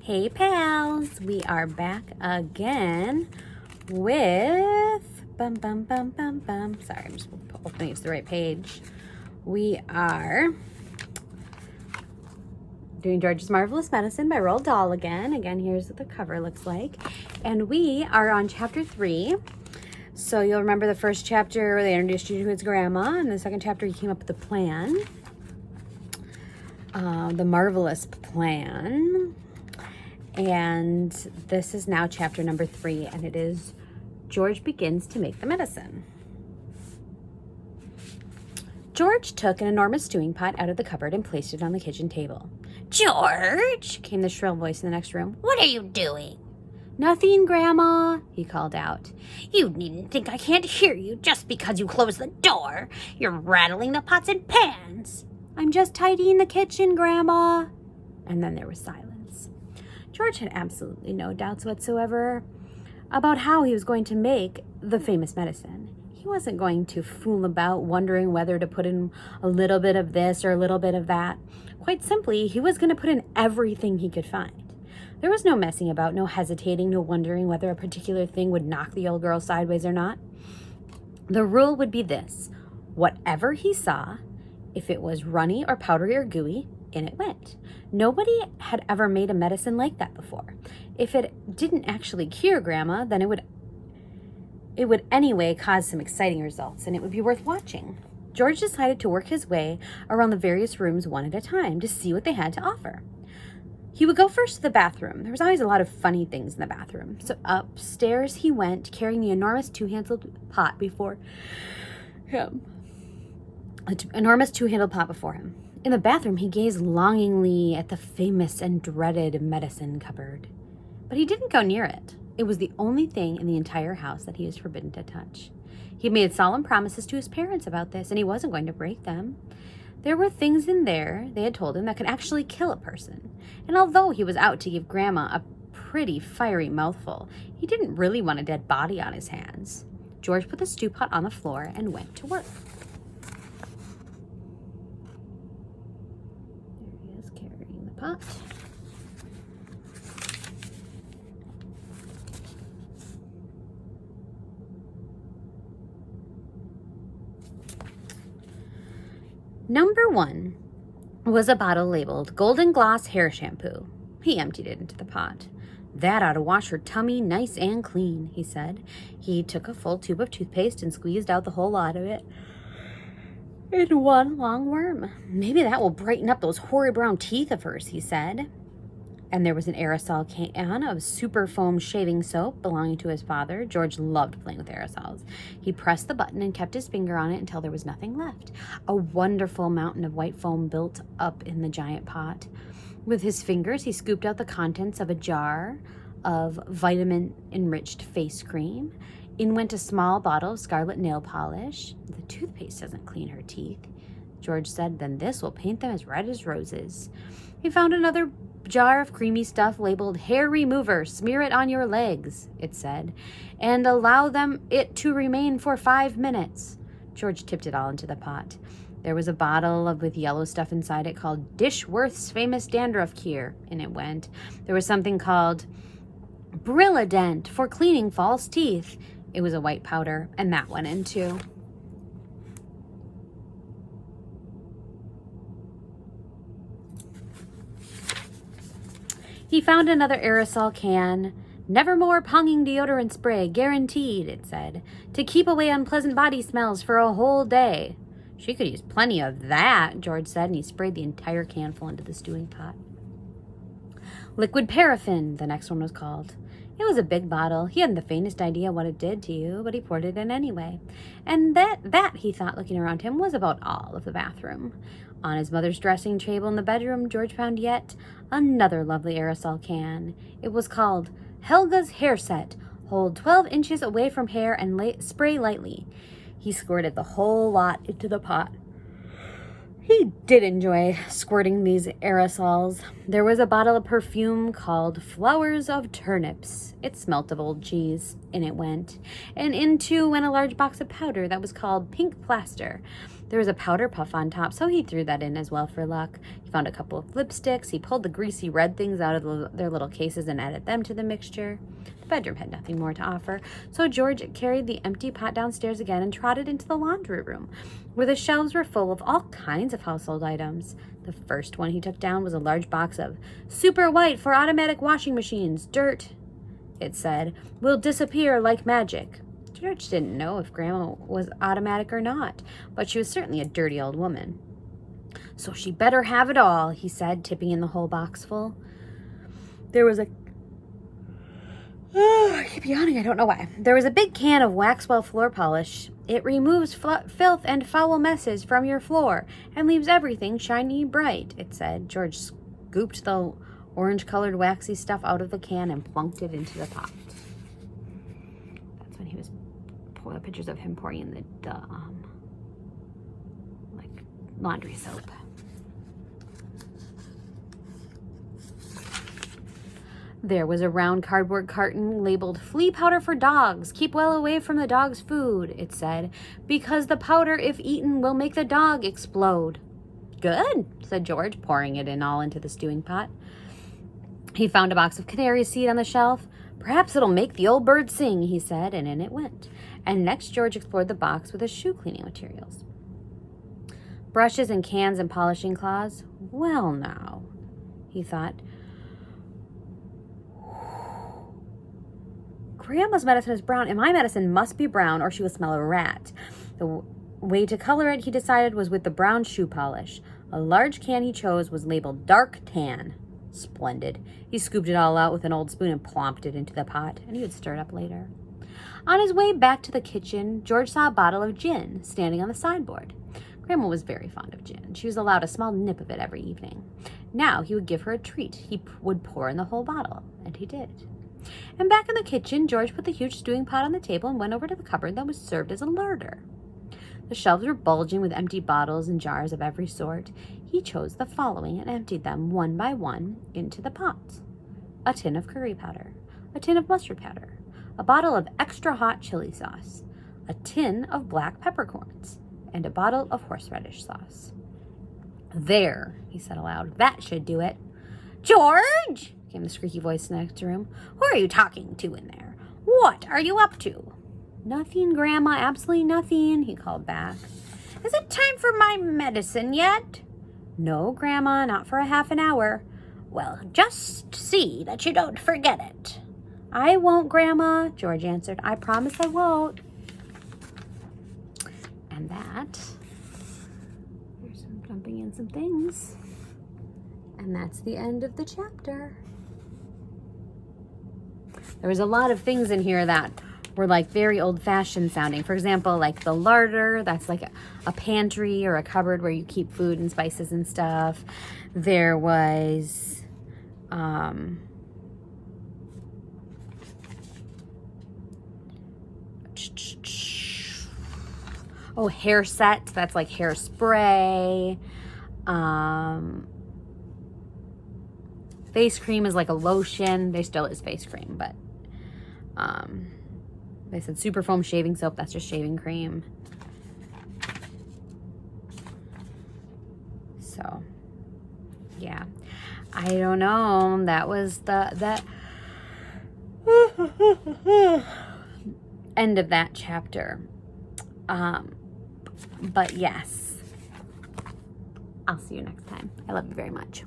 Hey pals, we are back again with sorry, I'm just hoping it's the right page. We are doing George's Marvelous Medicine by Roald Dahl again. Here's what the cover looks like. And we are on chapter 3. So you'll remember the first chapter where they introduced you to his grandma, and the second chapter he came up with the plan. The marvelous plan. And this is now chapter number 3, and it is George begins to make the medicine. George took an enormous stewing pot out of the cupboard and placed it on the kitchen table. "George," came the shrill voice in the next room. "what are you doing?" "Nothing, Grandma," he called out. "You needn't think I can't hear you just because you closed the door. You're rattling the pots and pans." "I'm just tidying the kitchen, Grandma." And then there was silence. George had absolutely no doubts whatsoever about how he was going to make the famous medicine. He wasn't going to fool about wondering whether to put in a little bit of this or a little bit of that. Quite simply, he was going to put in everything he could find. There was no messing about, no hesitating, no wondering whether a particular thing would knock the old girl sideways or not. The rule would be this: whatever he saw, if it was runny or powdery or gooey, in it went. Nobody had ever made a medicine like that before. If it didn't actually cure Grandma, then it would anyway cause some exciting results, and it would be worth watching. George decided to work his way around the various rooms one at a time to see what they had to offer. He would go first to the bathroom. There was always a lot of funny things in the bathroom. So upstairs he went, carrying the enormous two-handled pot before him. In the bathroom, he gazed longingly at the famous and dreaded medicine cupboard. But he didn't go near it. It was the only thing in the entire house that he was forbidden to touch. He made solemn promises to his parents about this, and he wasn't going to break them. There were things in there, they had told him, that could actually kill a person. And although he was out to give Grandma a pretty fiery mouthful, he didn't really want a dead body on his hands. George put the stew pot on the floor and went to work. There he is, carrying the pot. Number 1 was a bottle labeled Golden Gloss Hair Shampoo. He emptied it into the pot. "That ought to wash her tummy nice and clean," he said. He took a full tube of toothpaste and squeezed out the whole lot of it in one long worm. "Maybe that will brighten up those horrid brown teeth of hers," he said. And there was an aerosol can of super foam shaving soap belonging to his father. George loved playing with aerosols. He pressed the button and kept his finger on it until there was nothing left. A wonderful mountain of white foam built up in the giant pot. With his fingers, he scooped out the contents of a jar of vitamin-enriched face cream. In went a small bottle of scarlet nail polish. "The toothpaste doesn't clean her teeth," George said. "Then this will paint them as red as roses." He found another jar of creamy stuff labeled Hair Remover. "Smear it on your legs," it said, "and allow it to remain for 5 minutes." George tipped it all into the pot. There was a bottle with yellow stuff inside it called Dishworth's Famous Dandruff Cure, and it went. There was something called Brilladent for cleaning false teeth. It was a white powder, and that went in too. He found another aerosol can. "Nevermore ponging deodorant spray, guaranteed," it said, "to keep away unpleasant body smells for a whole day." "She could use plenty of that," George said, and he sprayed the entire can full into the stewing pot. Liquid Paraffin, the next one was called. It was a big bottle. He hadn't the faintest idea what it did to you, but he poured it in anyway. And that, he thought, looking around him, was about all of the bathroom. On his mother's dressing table in the bedroom, George found yet another lovely aerosol can. It was called Helga's Hair Set. Hold 12 inches away from hair and spray lightly. He squirted the whole lot into the pot. He did enjoy squirting these aerosols. There was a bottle of perfume called Flowers of Turnips. It smelt of old cheese. In it went. And into went a large box of powder that was called Pink Plaster. There was a powder puff on top, so he threw that in as well for luck. He found a couple of lipsticks. He pulled the greasy red things out of their little cases and added them to the mixture. The bedroom had nothing more to offer, so George carried the empty pot downstairs again and trotted into the laundry room, where the shelves were full of all kinds of household items. The first one he took down was a large box of Super White for automatic washing machines. Dirt, it said, will disappear like magic. George didn't know if Grandma was automatic or not, but she was certainly a dirty old woman. So she better have it all, he said, tipping in the whole box full. There was I keep yawning, I don't know why. There was a big can of Waxwell floor polish. It removes filth and foul messes from your floor and leaves everything shiny bright, it said. George scooped the orange-colored waxy stuff out of the can and plunked it into the pot. That's when he was pictures of him pouring in the laundry soap. There was a round cardboard carton labeled flea powder for dogs. Keep well away from the dog's food, it said, because the powder, if eaten, will make the dog explode. Good, said George, pouring it in all into the stewing pot. He found a box of canary seed on the shelf. Perhaps it'll make the old bird sing, he said, and in it went. And next George explored the box with his shoe cleaning materials. Brushes and cans and polishing cloths. Well now, he thought. Grandma's medicine is brown, and my medicine must be brown or she will smell a rat. The way to color it, he decided, was with the brown shoe polish. A large can he chose was labeled dark tan. Splendid. He scooped it all out with an old spoon and plopped it into the pot, and he would stir it up later. On his way back to the kitchen, George saw a bottle of gin standing on the sideboard. Grandma was very fond of gin. She was allowed a small nip of it every evening. Now he would give her a treat. He would pour in the whole bottle, and he did. And back in the kitchen, George put the huge stewing pot on the table and went over to the cupboard that was served as a larder. The shelves were bulging with empty bottles and jars of every sort. He chose the following and emptied them one by one into the pot. A tin of curry powder, a tin of mustard powder, a bottle of extra hot chili sauce, a tin of black peppercorns, and a bottle of horseradish sauce. There, he said aloud, that should do it. George, came the squeaky voice next to him. Who are you talking to in there? What are you up to? Nothing, Grandma, absolutely nothing, he called back. Is it time for my medicine yet? No, Grandma, not for a half an hour. Well, just see that you don't forget it. I won't, Grandma, George answered. I promise I won't. And that, here's some dumping in some things. And that's the end of the chapter. There was a lot of things in here that were like very old-fashioned sounding. For example, like the larder, that's like a pantry or a cupboard where you keep food and spices and stuff. There was hair set, that's like hairspray. Face cream is like a lotion. There still is face cream, but they said super foam shaving soap, that's just shaving cream. So yeah, I don't know, that was that end of that chapter. But yes, I'll see you next time. I love you very much.